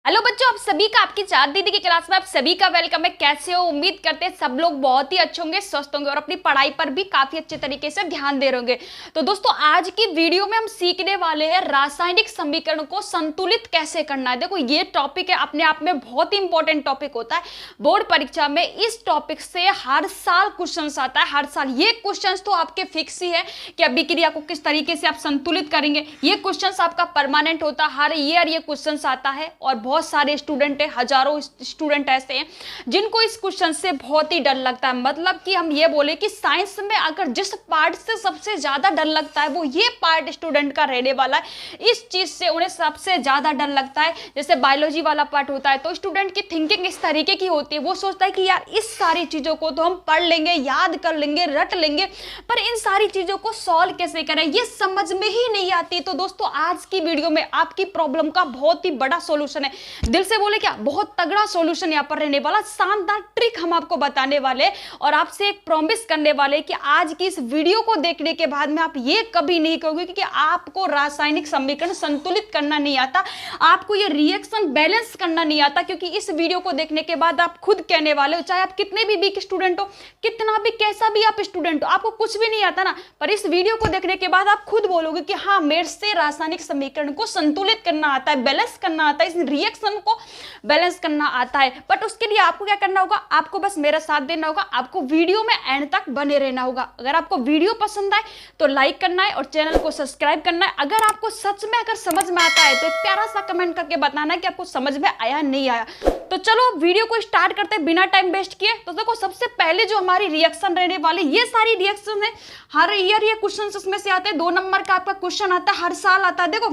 Hello बच्चों, आप सभी का आपकी चार दीदी की क्लास में आप सभी का वेलकम है। कैसे हो? उम्मीद करते हैं सब लोग बहुत ही अच्छे होंगे, स्वस्थ होंगे और अपनी पढ़ाई पर भी काफी अच्छे तरीके से ध्यान दे रहे होंगे। तो दोस्तों, आज की वीडियो में हम सीखने वाले हैं रासायनिक समीकरण को संतुलित कैसे करना है। देखो, ये टॉपिक है अपने आप में बहुत ही इंपॉर्टेंट टॉपिक होता है। बोर्ड परीक्षा में इस टॉपिक से हर साल क्वेश्चन आता है, हर साल। ये क्वेश्चन तो आपके फिक्स ही है कि अभिक्रिया को किस तरीके से आप संतुलित करेंगे। ये क्वेश्चन आपका परमानेंट होता है, हर ईयर ये क्वेश्चन आता है। और बहुत सारे स्टूडेंट है, हजारों स्टूडेंट ऐसे हैं जिनको इस क्वेश्चन से बहुत ही डर लगता है। मतलब कि हम ये बोले कि साइंस में अगर जिस पार्ट से सबसे ज्यादा डर लगता है वो ये पार्ट स्टूडेंट का रहने वाला है। इस चीज से उन्हें सबसे ज्यादा डर लगता है। जैसे बायोलॉजी वाला पार्ट होता है तो स्टूडेंट की थिंकिंग इस तरीके की होती है, वो सोचता है कि यार इस सारी चीजों को तो हम पढ़ लेंगे, याद कर लेंगे, रट लेंगे, पर इन सारी चीजों को सॉल्व कैसे करें ये समझ में ही नहीं आती। तो दोस्तों, आज की वीडियो में आपकी प्रॉब्लम का बहुत ही बड़ा सॉल्यूशन है। दिल से बोले क्या, बहुत तगड़ा सॉल्यूशन यहाँ पर रहने वाला, शानदार ट्रिक हम आपको बताने वाले और आपसे एक प्रॉमिस करने वाले कि आज की इस वीडियो को देखने के बाद में आप ये कभी नहीं कहोगे कि आपको रासायनिक समीकरण संतुलित करना नहीं आता, आपको ये रिएक्शन बैलेंस करना नहीं आता। क्योंकि इस वीडियो को देखने के बाद आप खुद कहने वाले हो, चाहे आप कितने भी वीक स्टूडेंट हो, कितना भी कैसा भी आप स्टूडेंट हो, आपको कुछ भी नहीं आता ना, पर इस वीडियो को देखने के बाद आप खुद बोलोगे कि हाँ, मेरे से रासायनिक समीकरण को संतुलित करना आता है, बैलेंस करना आता है, इस रिएक्शन को बैलेंस करना आता है। बट उसके लिए आपको क्या करना होगा, आपको बस मेरा साथ देना होगा, आपको वीडियो में एंड तक बने रहना होगा। अगर आपको वीडियो पसंद आए तो लाइक करना है और चैनल को सब्सक्राइब करना है। अगर आपको सच में अगर समझ में आता है तो एक प्यारा सा कमेंट करके बताना है कि आपको समझ में आया नहीं आया। तो चलो वीडियो को स्टार्ट करते हैं बिना टाइम वेस्ट किए। तो देखो, सबसे पहले जो हमारी रिएक्शन रहने वाली, ये सारी रिएक्शन है हर ईयर ये क्वेश्चन इसमें से आते हैं। 2 नंबर का आपका क्वेश्चन आता है, हर साल आता है। देखो,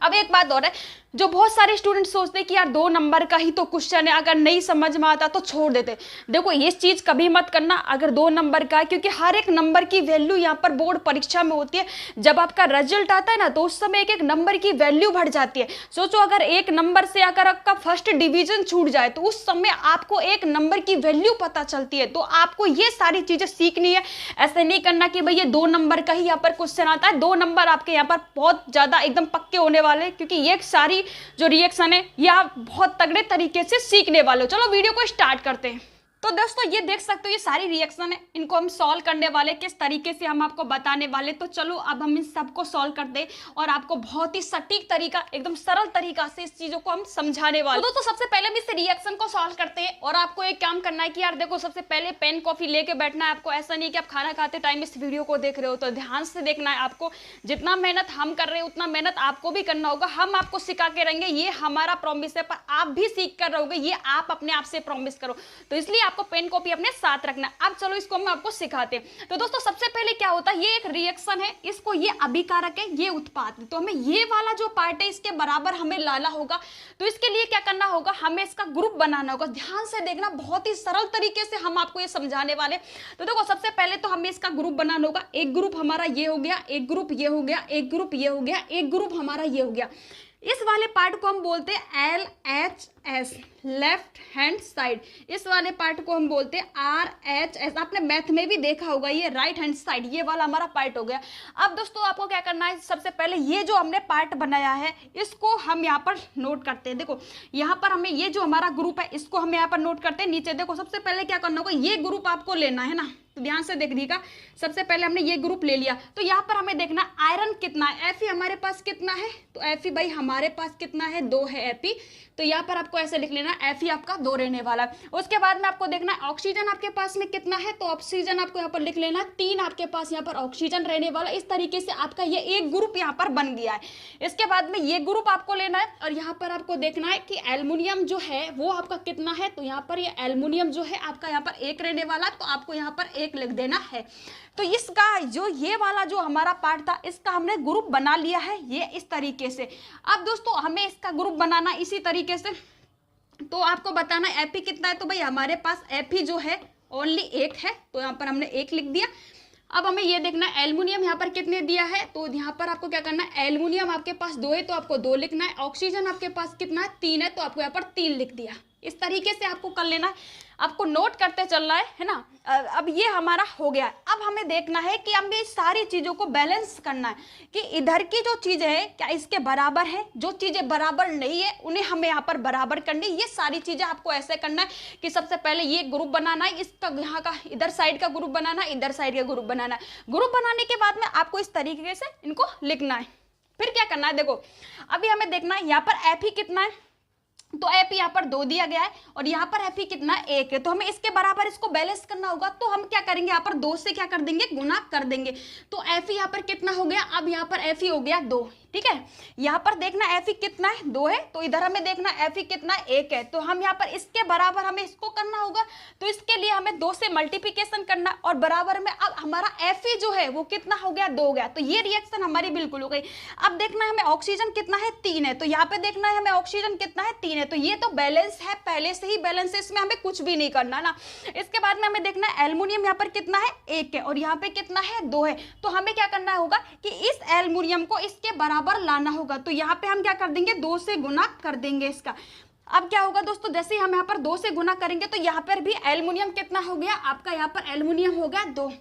अब एक बात और है, जो बहुत सारे स्टूडेंट सोचते हैं कि यार 2 नंबर का ही तो क्वेश्चन है, अगर नहीं समझ में आता तो छोड़ देते। देखो, ये चीज कभी मत करना अगर 2 नंबर का है, क्योंकि हर एक नंबर की वैल्यू यहाँ पर बोर्ड परीक्षा में होती है। जब आपका रिजल्ट आता है ना तो उस समय एक एक नंबर की वैल्यू बढ़ जाती है। सोचो, अगर 1 नंबर से अगर आपका फर्स्ट डिवीजन छूट जाए तो उस समय आपको 1 नंबर की वैल्यू पता चलती है। तो आपको ये सारी चीजें सीखनी है। ऐसे नहीं करना कि भाई ये 2 नंबर का ही यहाँ पर क्वेश्चन आता है। 2 नंबर आपके यहाँ पर बहुत ज्यादा एकदम पक्के होने वाले, क्योंकि ये सारी जो रिएक्शन है ये आप बहुत तगड़े तरीके से सीखने वाले हो। चलो वीडियो को स्टार्ट करते हैं। तो दोस्तों, ये देख सकते हो ये सारी रिएक्शन है, इनको हम सॉल्व करने वाले, किस तरीके से हम आपको बताने वाले। तो चलो अब हम इन सबको सॉल्व कर दे और आपको बहुत ही सटीक तरीका, एकदम सरल तरीका से इस चीजों को हम समझाने वाले। तो दोस्तों, सबसे पहले हम इस रिएक्शन को सॉल्व करते हैं और आपको एक काम करना है कि यार देखो, सबसे पहले पेन कॉफी लेके बैठना है आपको। ऐसा नहीं कि आप खाना खाते टाइम इस वीडियो को देख रहे हो, तो ध्यान से देखना है आपको। जितना मेहनत हम कर रहे हैं उतना मेहनत आपको भी करना होगा। हम आपको सिखा के रहेंगे, ये हमारा प्रॉमिस है, पर आप भी सीख कर रहोगे, ये आप अपने आप से प्रॉमिस करो। तो इसलिए आपको पेन कॉपी अपने साथ रखना। अब चलो इसको हम आपको सिखाते हैं। तो दोस्तों, सबसे पहले क्या होता है, ये एक रिएक्शन है, इसको ये अभिकारक है, ये उत्पाद। तो हमें ये वाला जो पार्ट है इसके बराबर हमें लाना होगा। तो इसके लिए क्या करना होगा, हमें इसका ग्रुप बनाना होगा। ध्यान से देखना, बहुत ही सरल तरीके से हम आपको ये समझाने वाले। तो देखो, सबसे पहले तो हमें इसका ग्रुप बनाना होगा। एक ग्रुप हमारा ये हो गया, एक ग्रुप ये हो गया, एक ग्रुप ये हो गया, एक ग्रुप हमारा ये हो गया। इस वाले पार्ट को हम बोलते हैं LHS, लेफ्ट हैंड साइड। इस वाले पार्ट को हम बोलते हैं RHS। आपने मैथ में भी देखा होगा, ये राइट हैंड साइड, ये वाला हमारा पार्ट हो गया। अब दोस्तों, आपको क्या करना है, सबसे पहले ये जो हमने पार्ट बनाया है इसको हम यहाँ पर नोट करते हैं। देखो, यहाँ पर हमें ये जो हमारा ग्रुप है इसको हम यहाँ पर नोट करते हैं। नीचे देखो, सबसे पहले क्या करना होगा, ये ग्रुप आपको लेना है ना। तो ध्यान से देखिएगा, सबसे पहले हमने ये ग्रुप ले लिया। तो यहाँ पर हमें देखना आयरन कितना है, Fe हमारे पास कितना है, तो Fe भाई हमारे पास कितना है, 2 है Fe। तो यहाँ पर आपको ऐसे लिख लेना, Fe आपका 2 रहने वाला है। उसके बाद में आपको देखना है ऑक्सीजन आपके पास में कितना है, तो ऑक्सीजन आपको यहाँ पर लिख लेना 3 आपके पास यहाँ पर ऑक्सीजन रहने वाला। इस तरीके से आपका ये एक ग्रुप यहाँ पर बन गया है। इसके बाद में ये ग्रुप आपको लेना है और यहाँ पर आपको देखना है कि एल्युमिनियम जो है वो आपका कितना है। तो यहाँ पर ये एल्युमिनियम जो है आपका यहाँ पर 1 रहने वाला, तो आपको यहाँ पर 1 लिख देना है। तो इसका जो ये वाला जो हमारा पार्ट था इसका हमने ग्रुप बना लिया है, ये इस तरीके से। अब दोस्तों, हमें इसका ग्रुप बनाना इसी तरीके से। तो आपको बताना Fe कितना है, तो भाई हमारे पास Fe जो है ओनली 1 है, तो यहाँ पर हमने 1 लिख दिया। अब हमें ये देखना है एल्युमिनियम यहाँ पर कितने दिया है, तो यहाँ पर आपको क्या करना है, एल्युमिनियम आपके पास 2 है तो आपको 2 लिखना है। ऑक्सीजन आपके पास कितना है, 3 है, तो आपको यहाँ पर 3 लिख दिया। इस तरीके से आपको कर लेना है, आपको नोट करते चलना है ना। अब ये हमारा हो गया। अब हमें देखना है कि हमें इस सारी चीज़ों को बैलेंस करना है कि इधर की जो चीज़ें हैं क्या इसके बराबर है, जो चीज़ें बराबर नहीं है उन्हें हमें यहाँ पर बराबर करनी। ये सारी चीज़ें आपको ऐसे करना है कि सबसे पहले ये ग्रुप बनाना है, इसका यहाँ का इधर साइड का ग्रुप बनाना है, इधर साइड का ग्रुप बनाना है। ग्रुप बनाने के बाद में आपको इस तरीके से इनको लिखना है। फिर क्या करना है, देखो अभी हमें देखना है यहाँ पर एफ ही कितना है, तो एफ यहाँ पर 2 दिया गया है और यहाँ पर एफ कितना 1 है, तो हमें इसके बराबर इसको बैलेंस करना होगा। तो हम क्या करेंगे, यहाँ पर 2 से क्या कर देंगे, गुना कर देंगे। तो एफ यहाँ पर कितना हो गया, अब यहाँ पर एफ हो गया 2, ठीक है। यहाँ पर देखना एफ कितना है, 2 है, तो इधर हमें देखना एफ कितना 1 है, तो हम यहाँ पर इसके बराबर हमें इसको करना होगा। तो इसके लिए हमें 2 से मल्टीप्लिकेशन करना और बराबर में अब हमारा एफ जो है वो कितना हो गया, 2 हो गया। तो ये रिएक्शन हमारी बिल्कुल हो गई। अब देखना है हमें ऑक्सीजन कितना है, 3 है, तो यहाँ पे देखना है हमें ऑक्सीजन कितना है, 3 है, तो ये तो बैलेंस है, पहले से ही बैलेंस है, इसमें हमें कुछ भी नहीं करना ना। इसके बाद में हमें देखना है एल्युमिनियम यहाँ पर कितना है, 1 है, और यहाँ पे कितना है, 2 है। तो हमें क्या करना होगा कि इस एल्युमिनियम को इसके बराबर लाना होगा। तो यहाँ पे हम क्या कर देंगे, 2 से गुना कर देंगे इसका। अब क्या होगा दोस्तों, जैसे ही हम यहाँ पर 2 से गुना करेंगे तो यहाँ पर भी एल्युमिनियम कितना हो गया आपका, यहाँ पर एल्युमिनियम हो गया 2,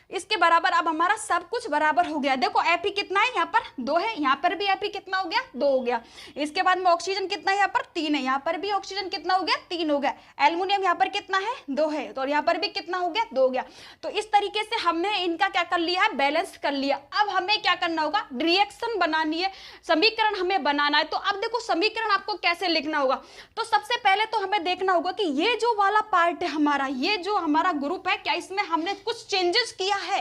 इसके बराबर। अब हमारा सब कुछ बराबर हो गया। देखो एफ कितना है, यहाँ पर 2 है, यहाँ पर भी एफ कितना हो गया, 2 हो गया। इसके बाद में ऑक्सीजन कितना है, यहाँ पर 3 है, यहाँ पर भी ऑक्सीजन कितना हो गया, 3 हो गया। एल्युमिनियम यहाँ पर कितना है, 2 है, तो यहाँ पर भी कितना हो गया, 2 हो गया। तो इस तरीके से हमने इनका क्या कर लिया है, बैलेंस कर लिया। अब हमें क्या करना होगा, रिएक्शन बनानी है, समीकरण हमें बनाना है। तो अब देखो समीकरण आपको कैसे लिखना होगा। तो सबसे पहले तो हमें देखना होगा कि ये जो वाला पार्ट है हमारा, ये जो हमारा ग्रुप है, क्या इसमें हमने कुछ चेंजेस किया है,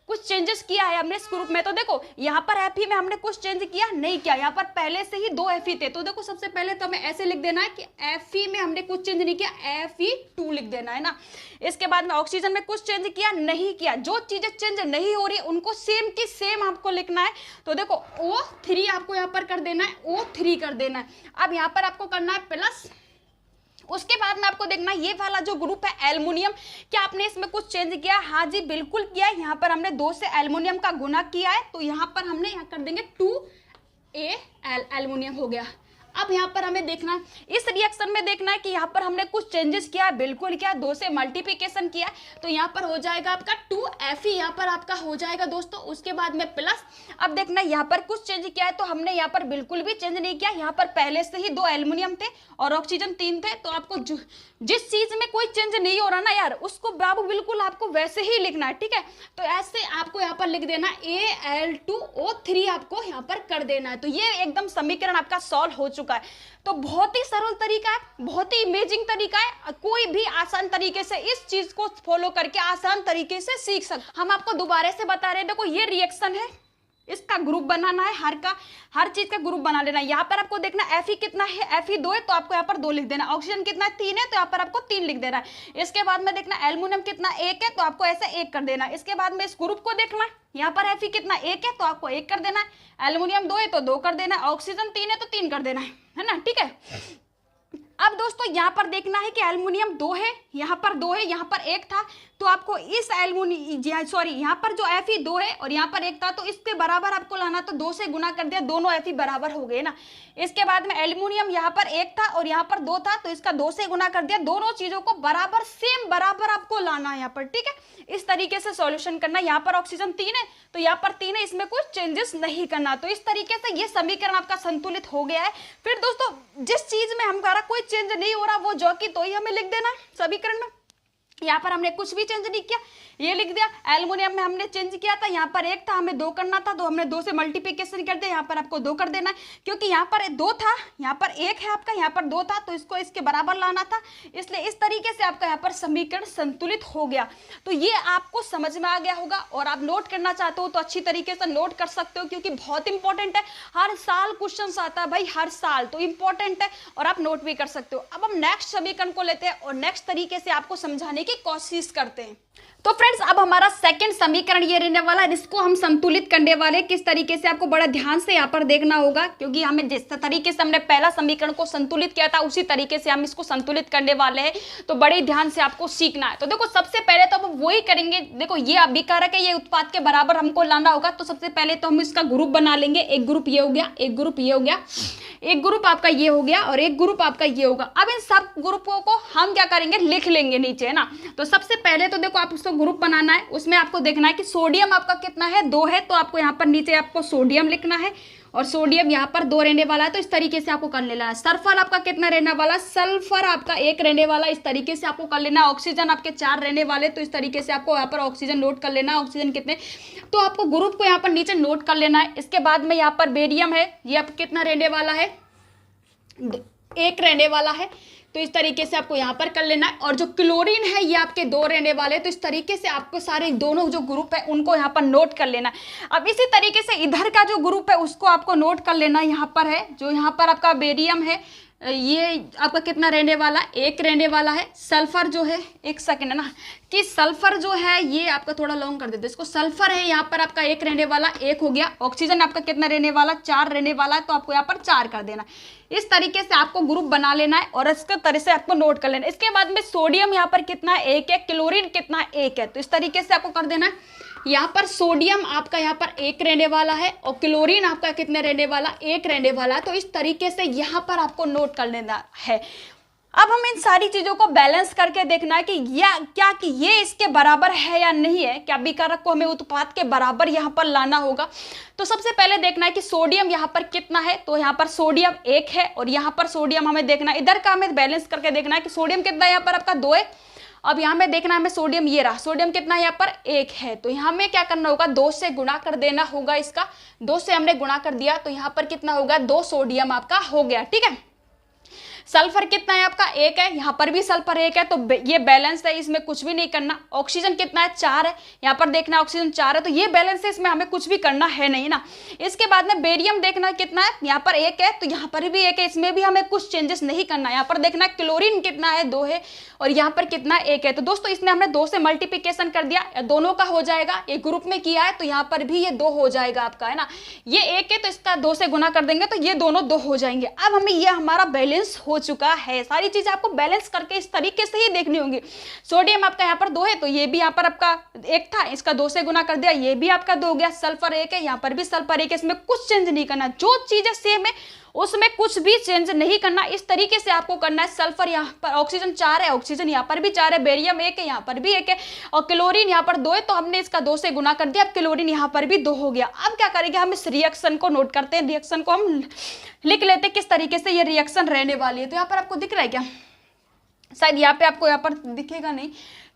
कुछ चेंजेस किया है हमने इस ग्रुप में। तो देखो यहाँ पर एफ में हमने कुछ चेंज किया नहीं किया, यहाँ पर पहले से ही 2 एफ थे। तो देखो सबसे पहले तो हमें ऐसे लिख देना है कि एफ में हमने कुछ चेंज नहीं किया, Fe2 लिख देना है ना। इसके बाद में ऑक्सीजन में कुछ चेंज किया नहीं किया, जो चीजें चेंज नहीं हो रही उनको सेम की सेम आपको लिखना है। तो देखो O3 आपको यहाँ पर कर देना है, O3 कर देना है। अब यहाँ पर आपको करना है प्लस, उसके बाद में आपको देखना ये वाला जो ग्रुप है एल्युमिनियम, क्या आपने इसमें कुछ चेंज किया, हाँ जी बिल्कुल किया। यहाँ पर हमने 2 से एल्युमिनियम का गुना किया है, तो यहाँ पर हमने यहाँ कर देंगे 2Al एल्युमिनियम हो गया। अब यहाँ पर हमें देखना है, इस रिएक्शन में देखना है कि यहाँ पर हमने कुछ चेंजेस किया है, बिल्कुल किया, 2 से मल्टीप्लिकेशन किया, तो यहाँ पर हो जाएगा आपका 2Fe, यहाँ पर आपका हो जाएगा दोस्तों। उसके बाद में प्लस, अब देखना यहाँ पर कुछ चेंज किया है, तो हमने यहाँ पर बिल्कुल भी चेंज नहीं किया, यहाँ पर पहले से ही 2 एल्युमिनियम थे और ऑक्सीजन 3 थे। तो आपको जिस चीज में कोई चेंज नहीं हो रहा ना यार, उसको बाबू बिल्कुल आपको वैसे ही लिखना है, ठीक है। तो ऐसे आपको यहाँ पर लिख देना Al2O3 आपको यहाँ पर कर देना है। तो ये एकदम समीकरण आपका सॉल्व हो चुका है। तो बहुत ही सरल तरीका है, बहुत ही इमेजिंग तरीका है, कोई भी आसान तरीके से इस चीज को फॉलो करके आसान तरीके से सीख सकते। हम आपको दोबारा से बता रहे हैं, देखो ये रिएक्शन है, इसका ग्रुप बनाना है, हर चीज का ग्रुप बना लेना है। यहाँ पर आपको देखना Fe कितना है, Fe 2 है, तो आपको यहाँ पर 2 लिख देना। ऑक्सीजन कितना है, 3 है, तो यहाँ पर आपको 3 लिख देना है। इसके बाद में देखना एल्युमिनियम कितना 1 है, तो आपको ऐसे 1 कर देना है। इसके बाद में इस ग्रुप को देखना है, यहाँ पर Fe कितना 1 है, तो आपको 1 कर देना है। एल्युमिनियम 2 है तो 2 कर देना है। ऑक्सीजन 3 है तो 3 कर देना है ना, ठीक है। अब दोस्तों यहाँ पर देखना है कि एल्युमिनियम 2 है, यहाँ पर 2 है, यहाँ पर 1 था, तो आपको इस यहाँ पर जो Fe 2 है और यहाँ पर 1 था, तो इसके बराबर आपको लाना, तो 2 से गुना कर दिया, दोनों Fe बराबर हो गए ना। इसके बाद में एल्युमिनियम यहाँ पर 1 था और यहाँ पर 2 था, तो इसका 2 से गुना कर दिया, दोनों चीजों को बराबर सेम बराबर आपको लाना है यहाँ पर, ठीक है। इस तरीके से सॉल्यूशन करना। यहाँ पर ऑक्सीजन 3 है तो यहाँ पर 3 है, इसमें कुछ चेंजेस नहीं करना। तो इस तरीके से ये समीकरण आपका संतुलित हो गया है। फिर दोस्तों जिस चीज में हमारा कोई चेंज नहीं हो रहा वो जो की तो ही हमें लिख देना है समीकरण में। यहाँ पर हमने कुछ भी चेंज नहीं किया, ये लिख दिया। एल्युमिनियम में हमने चेंज किया था, यहाँ पर 1 था, हमें 2 करना था, तो हमने 2 से मल्टीप्लिकेशन कर दिया, यहाँ पर आपको 2 कर देना है, क्योंकि यहाँ पर 2 था, यहाँ पर 1 है आपका, यहाँ पर 2 था, तो इसको इसके बराबर लाना था। इसलिए इस तरीके से आपका यहाँ पर समीकरण संतुलित हो गया। तो ये आपको समझ में आ गया होगा, और आप नोट करना चाहते हो तो अच्छी तरीके से नोट कर सकते हो, क्योंकि बहुत इंपॉर्टेंट है। हर साल क्वेश्चन आता है भाई, हर साल, तो इंपॉर्टेंट है और आप नोट भी कर सकते हो। अब हम नेक्स्ट समीकरण को लेते हैं और नेक्स्ट तरीके से आपको समझाने की कोशिश करते हैं। तो फ्रेंड्स अब हमारा सेकंड समीकरण ये रहने वाला है, इसको हम संतुलित करने वाले। किस तरीके से आपको बड़ा ध्यान से यहाँ पर देखना होगा, क्योंकि हमें जिस तरीके से हमने पहला समीकरण को संतुलित किया था उसी तरीके से हम इसको संतुलित करने वाले हैं, तो बड़े ध्यान से आपको सीखना है। तो देखो सबसे पहले तो हम वही करेंगे, देखो ये अभिकारक है, ये उत्पाद के बराबर हमको लाना होगा। तो सबसे पहले तो हम इसका ग्रुप बना लेंगे, एक ग्रुप ये हो गया, एक ग्रुप ये हो गया, एक ग्रुप आपका ये हो गया और एक ग्रुप आपका ये होगा। अब इन सब ग्रुपों को हम क्या करेंगे, लिख लेंगे नीचे, है ना। तो सबसे पहले तो देखो आप उसको ग्रुप बनाना है, उसमें आपको देखना है कि सोडियम आपका कितना है, 2 है, तो आपको यहाँ पर नीचे आपको सोडियम लिखना है और सोडियम यहाँ पर 2 रहने वाला है, तो इस तरीके से आपको कर लेना है। सल्फर आपका कितना रहने वाला, सल्फर आपका 1 रहने वाला, इस तरीके से आपको कर लेना है। ऑक्सीजन आपके 4 रहने वाले, तो इस तरीके से आपको यहाँ पर ऑक्सीजन नोट कर लेना है, ऑक्सीजन कितने, तो आपको ग्रुप को यहाँ पर नीचे नोट कर लेना है। इसके बाद में यहाँ पर बेरियम है, ये आपको कितना रहने वाला है, 1 रहने वाला है, तो इस तरीके से आपको यहाँ पर कर लेना है। और जो क्लोरीन है ये आपके 2 रहने वाले, तो इस तरीके से आपको सारे दोनों जो ग्रुप है उनको यहाँ पर नोट कर लेना है। अब इसी तरीके से इधर का जो ग्रुप है उसको आपको नोट कर लेना है। यहाँ पर है जो यहाँ पर आपका बेरियम है, ये आपका कितना रहने वाला, 1 रहने वाला है। सल्फर जो है, एक सेकेंड है ना, कि सल्फर जो है ये आपका थोड़ा लॉन्ग कर देते इसको, सल्फर है यहाँ पर आपका 1 रहने वाला, 1 हो गया। ऑक्सीजन आपका कितना रहने वाला, 4 रहने वाला है, तो आपको यहाँ पर 4 कर देना। इस तरीके से आपको ग्रुप बना लेना है और इसके तरह से आपको नोट कर लेना है। इसके बाद में सोडियम यहाँ पर कितना है, 1 है, क्लोरीन कितना है, 1 है, तो इस तरीके से आपको कर देना है। यहाँ पर सोडियम आपका यहाँ पर 1 रहने वाला है और क्लोरीन आपका कितने रहने वाला, 1 रहने वाला है, तो इस तरीके से यहाँ पर आपको नोट कर लेना है। अब हम इन सारी चीज़ों को बैलेंस करके देखना है कि क्या कि ये इसके बराबर है या नहीं है, क्या अभिकारक को हमें उत्पाद के बराबर यहाँ पर लाना होगा। तो सबसे पहले देखना है कि सोडियम यहाँ पर कितना है, तो यहाँ पर सोडियम 1 है और यहाँ पर सोडियम हमें देखना है, इधर का हमें बैलेंस करके देखना है कि सोडियम कितना है, यहाँ पर आपका 2 है। अब यहाँ में देखना है हमें सोडियम, ये रहा सोडियम कितना है, यहाँ पर 1 है, तो यहाँ में क्या करना होगा, 2 से गुणा कर देना होगा इसका। 2 से हमने गुणा कर दिया तो यहाँ पर कितना होगा, 2 सोडियम आपका हो गया, ठीक है। सल्फर कितना है आपका, 1 है, यहाँ पर भी सल्फर 1 है, तो ये बैलेंस है, इसमें कुछ भी नहीं करना। ऑक्सीजन कितना है, 4 है, यहाँ पर देखना ऑक्सीजन 4 है, तो ये बैलेंस है, इसमें हमें कुछ भी करना है नहीं ना। इसके बाद में बेरियम देखना कितना है, यहाँ पर 1 है, तो यहाँ पर भी 1 है, इसमें भी हमें कुछ चेंजेस नहीं करना है। यहाँ पर देखना क्लोरीन कितना है, 2 है और यहाँ पर कितना 1 है, तो दोस्तों इसमें हमने 2 से मल्टीप्लिकेशन कर दिया, दोनों का हो जाएगा। एक ग्रुप में किया है तो यहाँ पर भी ये 2 हो जाएगा आपका, है ना। ये 1 है तो इसका 2 से गुना कर देंगे तो ये दोनों 2 हो जाएंगे। अब हमें ये हमारा बैलेंस हो चुका है। सारी चीजें आपको बैलेंस करके इस तरीके से ही देखनी होंगी। सोडियम आपका यहाँ पर 2 है तो ये भी यहाँ पर आपका 1 था, इसका 2 से गुना कर दिया, ये भी आपका 2 हो गया। सल्फर 1 है, यहाँ पर भी सल्फर 1 है, इसमें कुछ चेंज नहीं करना, जो चीजें सेम है उसमें कुछ भी चेंज नहीं करना। इस तरीके से आपको करना है। सल्फर यहाँ पर, ऑक्सीजन 4 है, ऑक्सीजन यहाँ पर भी 4 है, बेरियम 1 है, यहाँ पर भी 1 है और क्लोरीन यहाँ पर 2 है, तो हमने इसका 2 से गुना कर दिया। अब क्लोरीन यहाँ पर भी 2 हो गया। अब क्या करेंगे, हम इस रिएक्शन को नोट करते हैं, रिएक्शन को हम लिख लेते हैं किस तरीके से ये रिएक्शन रहने वाली है। तो यहाँ पर आपको दिख रहा है क्या, शायद यहाँ पे आपको यहाँ पर दिखेगा नहीं,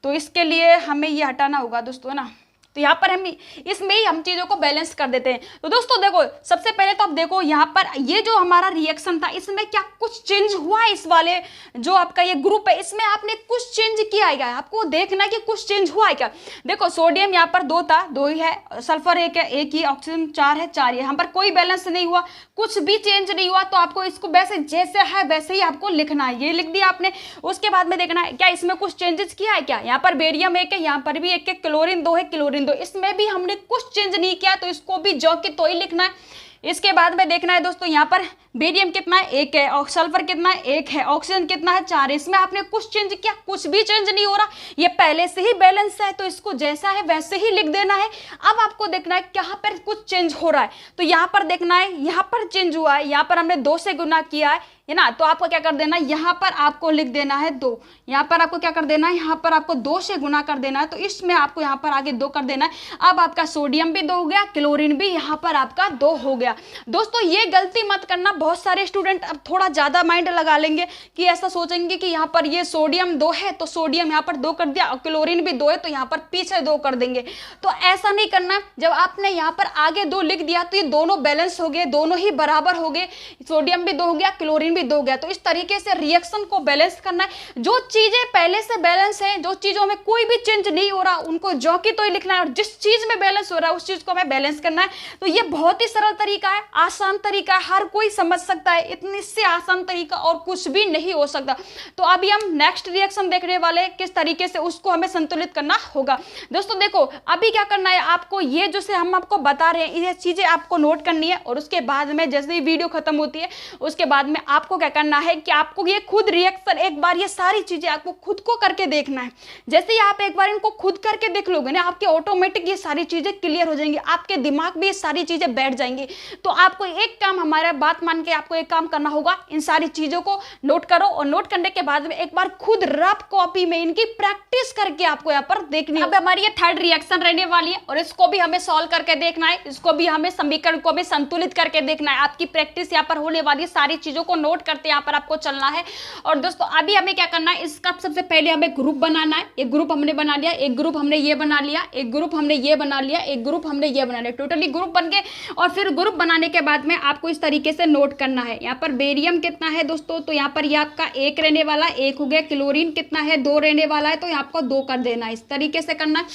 तो इसके लिए हमें ये हटाना होगा दोस्तों, है ना। तो यहाँ पर हम इसमें ही हम चीज़ों को बैलेंस कर देते हैं। तो दोस्तों देखो, सबसे पहले तो आप देखो यहाँ पर ये जो हमारा रिएक्शन था इसमें क्या कुछ चेंज हुआ है। इस वाले जो आपका ये ग्रुप है इसमें आपने कुछ चेंज किया है क्या, आपको देखना कि कुछ चेंज हुआ है क्या। देखो सोडियम यहाँ पर 2 था, 2 ही है, सल्फर 1 है, 1 ही, ऑक्सीजन 4 है, 4 ही है, यहाँ पर कोई बैलेंस नहीं हुआ, कुछ भी चेंज नहीं हुआ। तो आपको इसको वैसे जैसे है वैसे ही आपको लिखना है, ये लिख दिया आपने। उसके बाद में देखना है क्या इसमें कुछ चेंजेस किया है क्या। यहाँ पर बेरियम 1 है, यहाँ पर भी 1 है, क्लोरीन 2 है, क्लोरीन 2, इसमें भी हमने कुछ चेंज नहीं किया, तो इसको भी जो कि तो ही लिखना है। इसके बाद में देखना है दोस्तों, यहाँ पर बेरियम कितना है, 1 है, और सल्फर कितना है, 1 है, ऑक्सीजन कितना है, 4 है, इसमें आपने कुछ चेंज किया, कुछ भी चेंज नहीं हो रहा, ये पहले से ही बैलेंस है, तो इसको जैसा है वैसे ही लिख देना है। अब आपको देखना है कहाँ पर कुछ चेंज हो रहा है, तो यहाँ पर देखना है, यहाँ पर चेंज हुआ है, यहाँ पर हमने 2 से गुना किया है ना, तो आपको क्या कर देना है, यहाँ पर आपको लिख देना है 2, यहाँ पर आपको क्या कर देना है, यहाँ पर आपको 2 से गुना कर देना है, तो इसमें आपको यहाँ पर आगे 2 कर देना है। अब आपका सोडियम भी 2 हो गया, क्लोरीन भी यहाँ पर आपका 2 हो गया। दोस्तों ये गलती मत करना, बहुत सारे स्टूडेंट अब थोड़ा ज़्यादा माइंड लगा लेंगे कि ऐसा सोचेंगे कि यहाँ पर ये सोडियम 2 है तो सोडियम यहाँ पर 2 कर दिया, और क्लोरीन भी 2 है तो यहाँ पर पीछे 2 कर देंगे। तो ऐसा नहीं करना, जब आपने यहाँ पर आगे 2 लिख दिया तो ये दोनों बैलेंस हो गए, दोनों ही बराबर हो गए, सोडियम भी 2 हो गया, क्लोरीन क्लोरीन भी 2 गया। तो इस तरीके से रिएक्शन को बैलेंस करना है। जो चीजें पहले से बैलेंस है, जो चीजों में कोई भी चेंज नहीं हो रहा, उनको जो की तो ही लिखना है, और जिस चीज में बैलेंस हो रहा है उस चीज को हमें बैलेंस करना है। तो ये बहुत ही सरल तरीका है, आसान तरीका है, हर कोई समझ सकता है। इतनी से आसान तरीका और कुछ भी नहीं हो सकता। तो अभी हम नेक्स्ट रिएक्शन देखने वाले, किस तरीके से उसको हमें संतुलित करना होगा। दोस्तों देखो, अभी क्या करना है आपको, ये जो से हम आपको बता रहे हैं ये चीजें आपको नोट करनी है, और उसके बाद में जैसे ही वीडियो खत्म होती है उसके बाद में आपको क्या करना है कि आपको ये खुद रिएक्शन एक बार ये सारी चीजें आपको खुद को करके देखना है। जैसे ही आप एक बार इनको खुद करके देख लोगे ना, आपके ऑटोमेटिक ये सारी चीजें क्लियर हो जाएंगी, आपके दिमाग में ये सारी चीजें बैठ जाएंगी। तो आपको एक काम, हमारा बात मान के आपको एक काम करना होगा, इन सारी चीजों को नोट करो, और नोट करने के बाद में एक बार खुद रफ कॉपी में इनकी प्रैक्टिस करके आपको यहाँ पर देखनी है। अब हमारी ये थर्ड रिएक्शन रहने वाली है, और इसको भी हमें सॉल्व करके देखना है, इसको भी हमें समीकरण को भी संतुलित करके देखना है। आपकी प्रैक्टिस यहाँ पर होने वाली, सारी चीजों को नोट करते यहाँ पर आपको चलना है। और दोस्तों अभी हमें क्या करना है, इसका सबसे पहले हमें ग्रुप बनाना है। एक ग्रुप हमने बना लिया, एक ग्रुप हमने ये बना लिया, एक ग्रुप हमने ये बना लिया, एक ग्रुप हमने ये बना लिया, टोटली ग्रुप बन गए। और फिर ग्रुप बनाने के बाद में आपको इस तरीके से नोट करना है। यहाँ पर बेरियम कितना है दोस्तों, तो यहाँ पर ये आपका 1 रहने वाला, 1 हो गया। क्लोरीन कितना है, 2 रहने वाला है, तो यहाँ आपको 2 कर देना है, इस तरीके से करना है।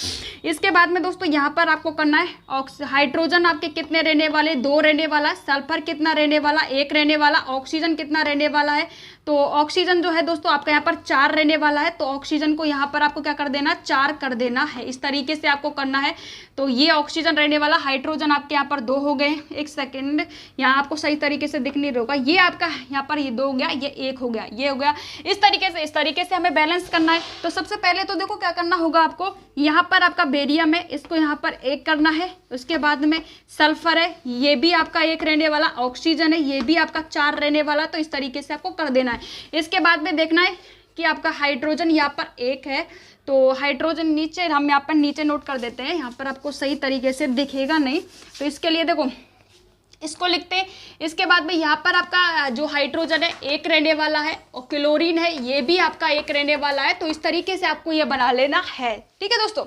इसके बाद में दोस्तों यहाँ पर आपको करना है हाइड्रोजन आपके कितने रहने वाले, 2 रहने वाला। सल्फर कितना रहने वाला, 1 रहने वाला। ऑक्सीजन कितना रहने वाला है, तो ऑक्सीजन जो है दोस्तों आपका यहाँ पर 4 रहने वाला है। तो ऑक्सीजन को यहाँ पर आपको क्या कर देना, 4 कर देना है, इस तरीके से आपको करना है। तो ये ऑक्सीजन रहने वाला, हाइड्रोजन आपके यहाँ पर 2 हो गए। एक सेकेंड, यहाँ आपको सही तरीके से दिख नहीं होगा, ये आपका यहाँ पर ये 2 हो गया, ये 1 हो गया, ये हो गया। इस तरीके से हमें बैलेंस करना है। तो सबसे पहले तो देखो क्या करना होगा आपको, यहाँ पर आपका बेरियम है, इसको यहाँ पर 1 करना है। उसके बाद में सल्फर है, ये भी आपका 1 रहने वाला। ऑक्सीजन है, ये भी आपका 4 रहने वाला। तो इस तरीके से आपको कर देना है। इसके बाद में देखना है कि आपका हाइड्रोजन यहाँ पर 1 है, तो हाइड्रोजन नीचे, हम यहाँ पर नीचे नोट कर देते हैं, यहाँ पर आपको सही तरीके से दिखेगा नहीं, तो इसके लिए देखो इसको लिखते हैं। इसके बाद में यहाँ पर आपका जो हाइड्रोजन है 1 रहने वाला है, और क्लोरीन है ये भी आपका 1 रहने वाला है। तो इस तरीके से आपको ये बना लेना है, ठीक है दोस्तों।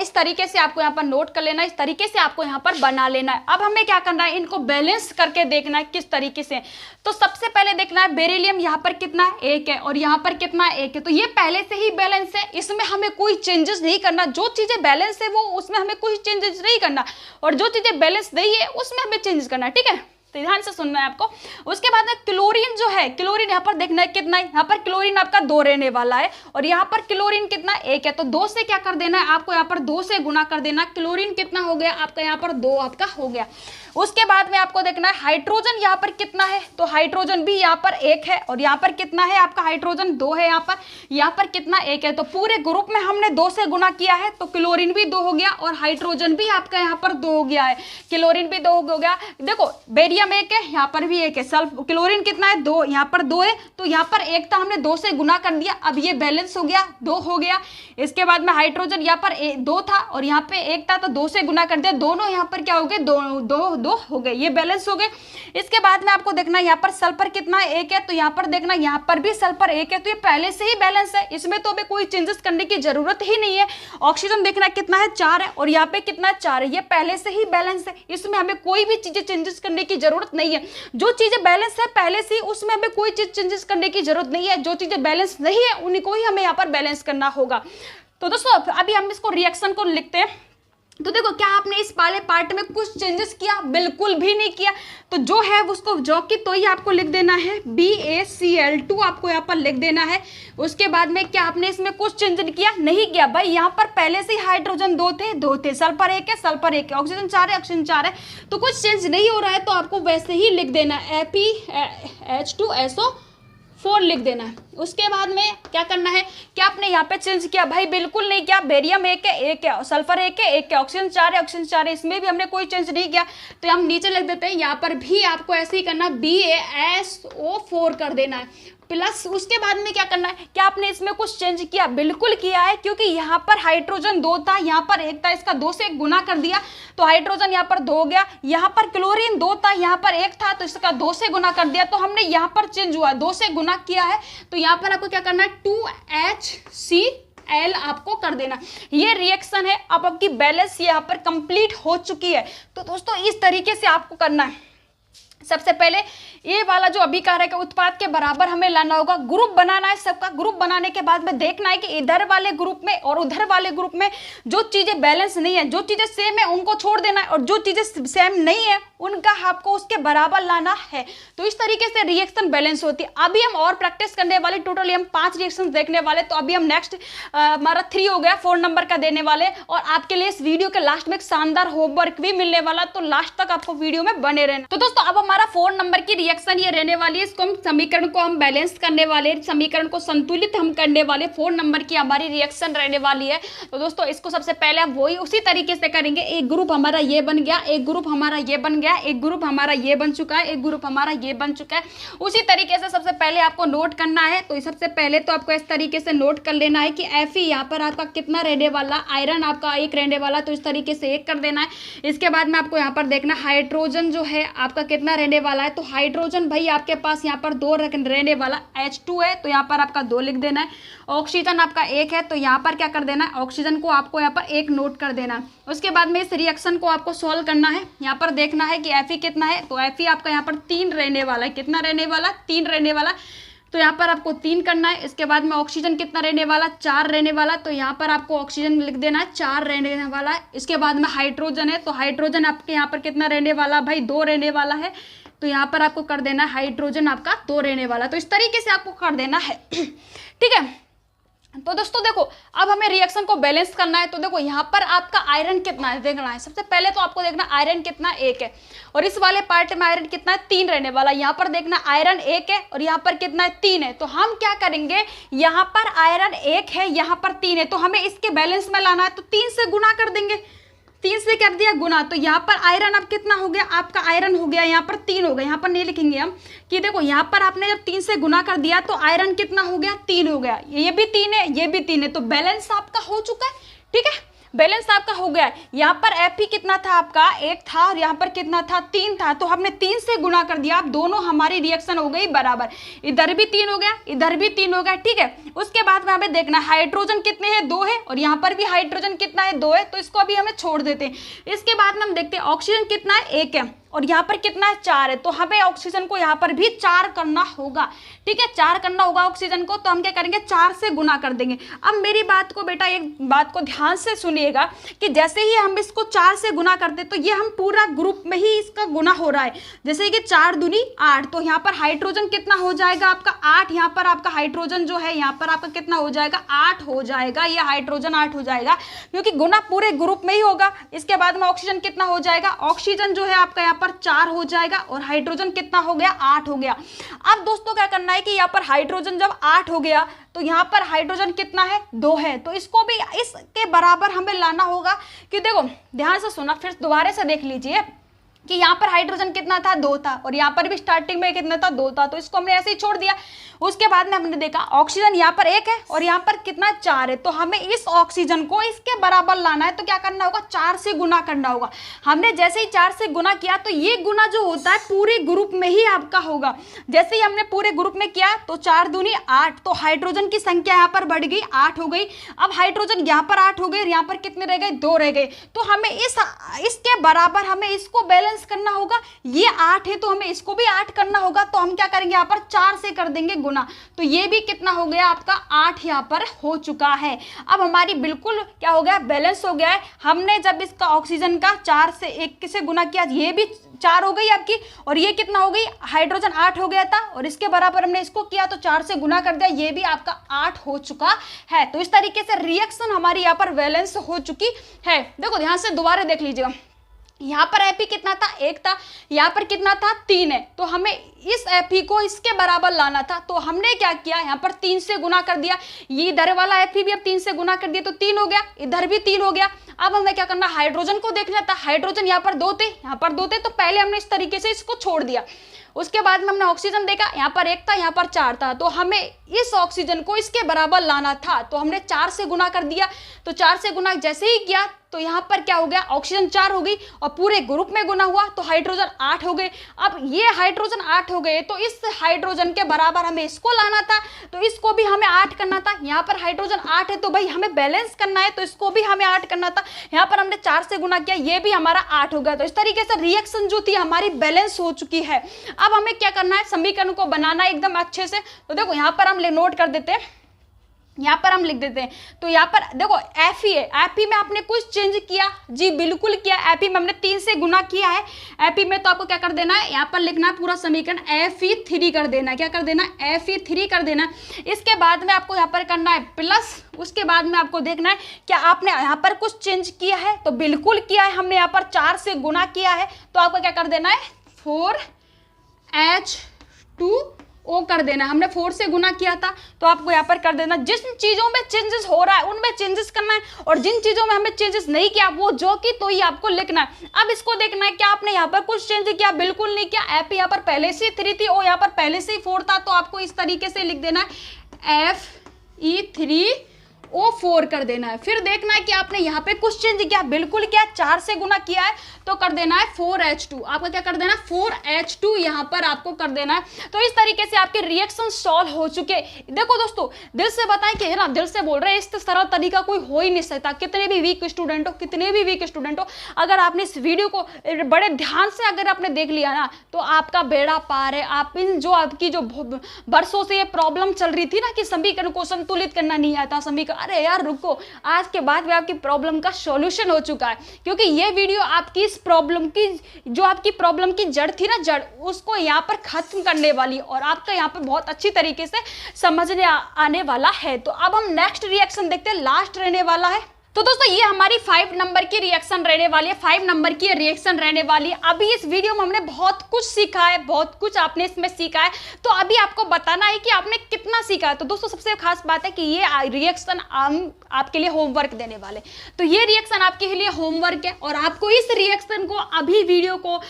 इस तरीके से आपको यहाँ पर नोट कर लेना है, इस तरीके से आपको यहाँ पर बना लेना है। अब हमें क्या करना है, इनको बैलेंस करके देखना है किस तरीके से। तो सबसे पहले देखना है बेरिलियम यहाँ पर कितना है, 1 है, और यहाँ पर कितना है, 1 है। तो ये पहले से ही बैलेंस है, इसमें हमें कोई चेंजेस नहीं करना। जो चीजें बैलेंस है वो उसमें हमें कोई चेंजेस नहीं करना, और जो चीजें बैलेंस नहीं है उसमें हमें चेंजेस करना है, ठीक है। तो ध्यान से सुनना है आपको। उसके बाद में क्लोरीन जो है, क्लोरीन यहाँ पर देखना है कितना है, यहाँ पर क्लोरीन आपका 2 रहने वाला है, और यहाँ पर क्लोरीन कितना 1 है। तो 2 से क्या कर देना है आपको, यहाँ पर 2 से गुना कर देना। क्लोरीन कितना हो गया आपका, यहाँ पर 2 आपका हो गया। उसके बाद में आपको देखना है हाइड्रोजन यहाँ पर कितना है, तो हाइड्रोजन भी यहाँ पर 1 है, और यहाँ पर कितना है आपका, हाइड्रोजन 2 है। यहाँ पर कितना 1 है। तो पूरे ग्रुप में हमने 2 से गुना किया है, तो क्लोरीन भी 2 हो गया, और हाइड्रोजन भी आपका यहाँ पर 2 हो गया है, क्लोरीन भी 2 हो गया। देखो बेरियम 1 है, यहाँ पर भी 1 है। क्लोरीन कितना है, 2, यहाँ पर 2 है, तो यहाँ पर 1 था, हमने 2 से गुना कर दिया, अब ये बैलेंस हो गया, 2 हो गया। इसके बाद में हाइड्रोजन यहाँ पर 2 था, और यहाँ पे 1 था, तो 2 से गुना कर दिया, दोनों यहाँ पर क्या हो गए, 2 हो गए, ये बैलेंस हो गए। इसके बाद में आपको देखना यहाँ पर सल्फर कितना है, 1 है, तो यहाँ पर देखना यहाँ पर भी सल्फर 1 है, तो ये पहले से ही बैलेंस है, इसमें तो अभी कोई चेंजेस करने की जरूरत ही नहीं है। ऑक्सीजन देखना कितना है, 4 है, और यहाँ पे कितना है, 4 है, ये पहले से ही बैलेंस है, इसमें हमें कोई भी चीजें चेंजेस करने की जरूरत नहीं है। जो चीजें बैलेंस है पहले से, उसमें हमें कोई चीज चेंजेस करने की जरूरत नहीं है। जो चीजें बैलेंस नहीं है उन्हीं को ही हमें यहाँ पर बैलेंस करना होगा। तो दोस्तों अभी हम इसको रिएक्शन को लिखते हैं। तो देखो, क्या आपने इस वाले पार्ट में कुछ चेंजेस किया, बिल्कुल भी नहीं किया। तो जो है उसको जो कि तो ही आपको लिख देना है, BaCl2 आपको यहाँ पर लिख देना है। उसके बाद में क्या आपने इसमें कुछ चेंज किया, नहीं किया भाई। यहाँ पर पहले से ही हाइड्रोजन 2 थे, सल्फर 1 है, सल्फर 1 है, ऑक्सीजन 4 है, ऑक्सीजन 4 है, तो कुछ चेंज नहीं हो रहा है, तो आपको वैसे ही लिख देना है, Fe2SO4 लिख देना है। उसके बाद में क्या करना है, क्या आपने यहाँ पे चेंज किया, भाई बिल्कुल नहीं किया। बेरियम 1 है, सल्फर 1 है, ऑक्सीजन 4 है, इसमें भी हमने कोई चेंज नहीं किया। तो हम नीचे लिख देते हैं, यहाँ पर भी आपको ऐसे ही करना, BaSO4 कर देना है प्लस। उसके बाद में क्या करना है, क्या आपने इसमें कुछ चेंज किया, बिल्कुल किया है, क्योंकि यहाँ पर हाइड्रोजन 2 था, यहाँ पर 1 था, इसका 2 से गुना कर दिया, तो हाइड्रोजन यहाँ पर 2 हो गया। यहाँ पर क्लोरीन 2 था, यहाँ पर 1 था, तो इसका 2 से गुना कर दिया, तो हमने यहाँ पर चेंज हुआ, 2 से गुना किया है। तो यहाँ पर आपको क्या करना है, 2HCl आपको कर देना। ये रिएक्शन है, अब आपकी बैलेंस यहाँ पर कंप्लीट हो चुकी है। तो दोस्तों इस तरीके से आपको करना है। सबसे पहले ये वाला जो अभिकारक है उत्पाद के बराबर हमें लाना होगा। ग्रुप बनाना है सबका। ग्रुप बनाने के बाद में देखना है कि इधर वाले ग्रुप में और उधर वाले ग्रुप में जो चीजें बैलेंस नहीं है, जो चीजें सेम है उनको छोड़ देना है, और जो चीजें सेम नहीं है उनका आपको उसके बराबर लाना है। तो इस तरीके से रिएक्शन बैलेंस होती है। अभी हम और प्रैक्टिस करने वाले, टोटली हम 5 रिएक्शन देखने वाले। तो अभी हम नेक्स्ट हमारा 3 हो गया, 4 नंबर का देने वाले, और आपके लिए इस वीडियो के लास्ट में एक शानदार होमवर्क भी मिलने वाला, तो लास्ट तक आपको वीडियो में बने रहना। तो दोस्तों अब हमारा 4 नंबर की रिएक्शन ये रहने वाली है। इसको हम समीकरण को हम बैलेंस करने वाले, समीकरण को संतुलित हम करने वाले। 4 नंबर की हमारी रिएक्शन रहने वाली है। तो दोस्तों इसको सबसे पहले हम वही उसी तरीके से करेंगे। एक ग्रुप हमारा ये बन गया, एक ग्रुप हमारा ये बन गया, एक ग्रुप हमारा ये बन चुका है, एक ग्रुप हमारा ये बन चुका है। उसी तरीके से सबसे पहले आपको नोट करना है। तो सबसे पहले तो आपको इस तरीके से नोट कर लेना है कि Fe यहाँ पर आपका कितना रहने वाला, आयरन आपका 1 रहने वाला, तो इस तरीके से 1 कर देना है। इसके बाद में आपको यहाँ पर देखना हाइड्रोजन जो है आपका कितना रहने वाला है। तो हाइड्रोजन भाई आपके पास यहाँ पर 2 रहने वाला, H2 है तो यहाँ पर आपका 2 लिख देना है। ऑक्सीजन आपका 1 है तो यहाँ पर क्या कर देना है, ऑक्सीजन को आपको यहाँ पर 1 नोट कर देना है। उसके बाद में इस रिएक्शन को आपको सॉल्व करना है। यहाँ पर देखना है कि Fe कितना है। तो Fe आपका यहाँ पर 3 रहने वाला है। कितना रहने वाला, 3 रहने वाला। तो यहाँ पर आपको 3 करना है। इसके बाद में ऑक्सीजन कितना रहने वाला, 4 रहने वाला। तो यहाँ पर आपको ऑक्सीजन लिख देना है, 4 रहने वाला है। इसके बाद में हाइड्रोजन है, तो हाइड्रोजन आपके यहाँ पर कितना रहने वाला भाई, 2 रहने वाला है। तो यहाँ पर आपको कर देना है हाइड्रोजन आपका 2 रहने वाला। तो इस तरीके से आपको कर देना है। ठीक है। तो दोस्तों देखो अब हमें रिएक्शन को बैलेंस करना है। तो देखो यहाँ पर आपका आयरन कितना है देखना है। सबसे पहले तो आपको देखना आयरन कितना 1 है, और इस वाले पार्ट में आयरन कितना है, 3 रहने वाला। यहाँ पर देखना आयरन 1 है और यहाँ पर कितना है, 3 है। तो हम क्या करेंगे, यहाँ पर आयरन 1 है, यहाँ पर 3 है, तो हमें इसके बैलेंस में लाना है। तो 3 से गुना कर देंगे, 3 से कर दिया गुना। तो यहाँ पर आयरन अब कितना हो गया, आपका आयरन हो गया यहाँ पर 3 हो गया। यहाँ पर नहीं लिखेंगे हम कि देखो यहाँ पर आपने जब 3 से गुना कर दिया तो आयरन कितना हो गया, 3 हो गया। ये भी 3 है, ये भी 3 है, तो बैलेंस आपका हो चुका है। ठीक है, बैलेंस आपका हो गया है। यहाँ पर Fe कितना था आपका, 1 था, और यहाँ पर कितना था, 3 था। तो हमने 3 से गुना कर दिया। अब दोनों हमारी रिएक्शन हो गई बराबर। इधर भी 3 हो गया, इधर भी 3 हो गया। ठीक है। उसके बाद में हमें देखना हाइड्रोजन कितने हैं, 2 है, और यहाँ पर भी हाइड्रोजन कितना है, 2 है। तो इसको अभी हमें छोड़ देते हैं। इसके बाद में हम देखते हैं ऑक्सीजन कितना है, 1 है, और यहाँ पर कितना है, 4 है। तो हमें ऑक्सीजन को यहाँ पर भी 4 करना होगा। ठीक है, 4 करना होगा ऑक्सीजन को। तो हम क्या करेंगे, 4 से गुना कर देंगे। अब मेरी बात को बेटा एक बात को ध्यान से सुनिएगा कि जैसे ही हम इसको 4 से गुना करते तो ये हम पूरा ग्रुप में ही इसका गुना हो रहा है। जैसे कि 4 दूनी 8, तो यहाँ पर हाइड्रोजन कितना हो जाएगा आपका 8। यहाँ पर आपका हाइड्रोजन जो है यहाँ पर आपका कितना हो जाएगा, 8 हो जाएगा। ये हाइड्रोजन 8 हो जाएगा क्योंकि गुना पूरे ग्रुप में ही होगा। इसके बाद में ऑक्सीजन कितना हो जाएगा, ऑक्सीजन जो है आपका यहाँ पर 4 हो जाएगा, और हाइड्रोजन कितना हो गया, 8 हो गया। अब दोस्तों क्या करना है कि यहाँ पर हाइड्रोजन जब 8 हो गया तो यहाँ पर हाइड्रोजन कितना है, 2 है। तो इसको भी इसके बराबर हमें लाना होगा। कि देखो ध्यान से सुना, फिर दोबारा से देख लीजिए कि यहाँ पर हाइड्रोजन कितना था, 2 था, और यहाँ पर भी स्टार्टिंग में कितना था, 2 था। तो इसको हमने ऐसे ही छोड़ दिया। उसके बाद में हमने देखा ऑक्सीजन यहाँ पर 1 है और यहाँ पर कितना 4 है। तो हमें इस ऑक्सीजन को इसके बराबर लाना है। तो क्या करना होगा, 4 से गुना करना होगा। हमने जैसे ही 4 से गुना किया तो ये गुना जो होता है पूरे ग्रुप में ही आपका होगा। जैसे ही हमने पूरे ग्रुप में किया तो 4 दूनी 8, तो हाइड्रोजन की संख्या यहाँ पर बढ़ गई, 8 हो गई। अब हाइड्रोजन यहाँ पर 8 हो गए, यहाँ पर कितने रह गए, 2 रह गए। तो हमें इसके बराबर हमें इसको बैलेंस करना होगा। ये 8 है तो हमें इसको भी 8 करना होगा। तो हम क्या करेंगे, यहाँ पर 4 से कर देंगे गुना। तो ये भी कितना हो गया आपका, 8 यहाँ पर हो चुका है। अब हमारी बिल्कुल क्या हो गया, बैलेंस हो गया है। हमने जब इसका ऑक्सीजन का 4 से 1 से गुना किया, ये भी 4 हो गई आपकी, और ये कितना हो गई, हाइड्रोजन 8 हो गया था, और इसके बराबर हमने इसको किया तो 4 से गुना कर दिया, ये भी आपका 8 हो चुका है। तो इस तरीके से रिएक्शन हमारी यहाँ पर बैलेंस हो चुकी है। देखो ध्यान से दोबारा देख लीजिएगा, यहाँ पर Fe कितना था, 1 था, यहाँ पर कितना था, 3 है। तो हमें इस Fe को इसके बराबर लाना था। तो हमने क्या किया, यहाँ पर 3 से गुना कर दिया। ये इधर वाला Fe भी अब 3 से गुना कर दिया तो 3 हो गया, इधर भी 3 हो गया। अब हमें क्या करना, हाइड्रोजन को देखना था। हाइड्रोजन यहाँ पर 2 थे, यहाँ पर 2 थे, तो पहले हमने इस तरीके से इसको छोड़ दिया। उसके बाद में हमने ऑक्सीजन देखा, यहाँ पर 1 था, यहाँ पर 4 था। तो हमें इस ऑक्सीजन को इसके बराबर लाना था। तो हमने 4 से गुना कर दिया। तो 4 से गुना जैसे ही किया तो यहाँ पर क्या हो गया, ऑक्सीजन 4 हो गई, और पूरे ग्रुप में गुना हुआ तो हाइड्रोजन 8 हो गए। अब ये हाइड्रोजन 8 हो गए तो इस हाइड्रोजन के बराबर हमें इसको लाना था। तो इसको भी हमें 8 करना था। यहाँ पर हाइड्रोजन 8 है तो भाई हमें बैलेंस करना है, तो इसको भी हमें 8 करना था। यहाँ पर हमने 4 से गुना किया, ये भी हमारा 8 हो गया। तो इस तरीके से रिएक्शन जो थी हमारी बैलेंस हो चुकी है। अब हमें क्या करना है, समीकरण को बनाना है एकदम अच्छे से। तो देखो यहाँ पर हम नोट कर देते हैं, यहाँ पर हम लिख देते हैं। तो यहाँ पर देखो Fe है, Fe में आपने कुछ चेंज किया जी, बिल्कुल किया। Fe में हमने 3 से गुना किया है। Fe में तो आपको क्या कर देना है, यहाँ पर लिखना है पूरा समीकरण Fe3 कर देना है। क्या कर देना है, Fe3 कर देना है। इसके बाद में आपको यहाँ पर करना है प्लस, उसके बाद में आपको देखना है क्या आपने यहाँ पर कुछ चेंज किया है, तो बिल्कुल किया है। हमने यहाँ पर 4 से गुना किया है, तो आपको क्या कर देना है 4H2O कर देना। हमने 4 से गुना किया था, तो आपको यहाँ पर कर देना। जिन चीज़ों में चेंजेस हो रहा है उनमें चेंजेस करना है, और जिन चीज़ों में हमें चेंजेस नहीं किया वो जो कि तो ही आपको लिखना है। अब इसको देखना है क्या आपने यहाँ पर कुछ चेंज किया, बिल्कुल नहीं किया। F यहाँ पर पहले से 3 थी, O यहाँ पर पहले से ही 4 था, तो आपको इस तरीके से लिख देना है Fe3O4 कर देना है। फिर देखना है कि आपने यहाँ पे कुछ चेंज किया, बिल्कुल किया। 4 से गुना किया है, तो कर देना है 4H2। आपका क्या कर देना है 4H2 यहाँ पर आपको कर देना है। तो इस तरीके से आपके रिएक्शन सॉल्व हो चुके। देखो दोस्तों, दिल से बताएं कि है ना, दिल से बोल रहे हैं, इस सरल तरीका कोई हो ही नहीं सकता। कितने भी वीक स्टूडेंट हो, कितने भी वीक स्टूडेंट हो, अगर आपने इस वीडियो को बड़े ध्यान से अगर आपने देख लिया ना, तो आपका बेड़ा पार है। आप इन जो आपकी जो बरसों से ये प्रॉब्लम चल रही थी ना कि समीकरण को संतुलित करना नहीं आता समीकरण, अरे यार रुको, आज के बाद में आपकी प्रॉब्लम का सॉल्यूशन हो चुका है। क्योंकि ये वीडियो आपकी इस प्रॉब्लम की, जो आपकी प्रॉब्लम की जड़ थी ना, जड़ उसको यहाँ पर खत्म करने वाली, और आपका यहाँ पर बहुत अच्छी तरीके से समझने आने वाला है। तो अब हम नेक्स्ट रिएक्शन देखते हैं, लास्ट रहने वाला है। तो दोस्तों ये हमारी 5 नंबर की रिएक्शन रहने वाली है, 5 नंबर की रिएक्शन रहने वाली है। अभी इस वीडियो में हमने बहुत कुछ सीखा है, बहुत कुछ आपने इसमें सीखा है, तो अभी आपको बताना है कि आपने कितना सीखा है। तो दोस्तों सबसे खास बात है कि ये रिएक्शन आपके लिए होमवर्क देने वाले, तो ये रिएक्शन आपके लिए होमवर्क है, और आपको इस रिएक्शन को अभी वीडियो को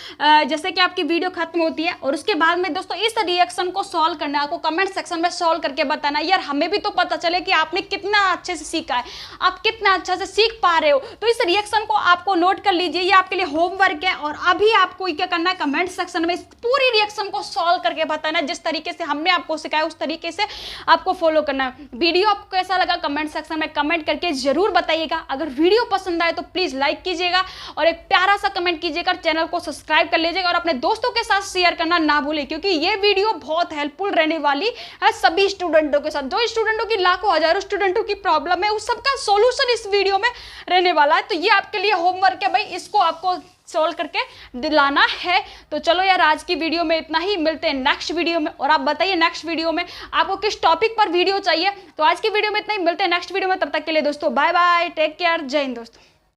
जैसे कि आपकी वीडियो खत्म होती है, और उसके बाद में दोस्तों इस रिएक्शन को सॉल्व करना है। आपको कमेंट सेक्शन में सॉल्व करके बताना है, यार हमें भी तो पता चले कि आपने कितना अच्छे से सीखा है, आप कितना अच्छा से सीख पा रहे हो। तो इस रिएक्शन को आपको नोट कर लीजिए, ये आपके लिए होमवर्क है। और अभी आपको क्या करना है, कमेंट सेक्शन में इस पूरी रिएक्शन को सॉल्व करके बताना है। जिस तरीके से हमने आपको सिखाया उस तरीके से आपको फॉलो करना है। वीडियो आपको कैसा लगा कमेंट सेक्शन में कमेंट करके जरूर बताइएगा। अगर वीडियो पसंद आए तो प्लीज लाइक कीजिएगा, और एक प्यारा सा कमेंट कीजिएगा, चैनल को सब्सक्राइब कर लीजिएगा, और अपने दोस्तों के साथ शेयर करना ना भूलें, क्योंकि ये वीडियो बहुत हेल्पफुल रहने वाली है सभी स्टूडेंटों के साथ। जो स्टूडेंटों की लाखों हजारों स्टूडेंटों की प्रॉब्लम है, उस सबका सोल्यूशन इस वीडियो में रहने वाला है। तो ये आपके लिए होमवर्क है भाई, इसको आपको सॉल्व करके दिलाना है। तो चलो यार, आज की वीडियो में इतना ही, मिलते हैं नेक्स्ट वीडियो में। और आप बताइए नेक्स्ट वीडियो में आपको किस टॉपिक पर वीडियो चाहिए। तो आज की वीडियो में इतना ही, मिलते हैं नेक्स्ट वीडियो में। तब तक के लिए दोस्तों बाय बाय, टेक केयर, जय हिंद दोस्तों।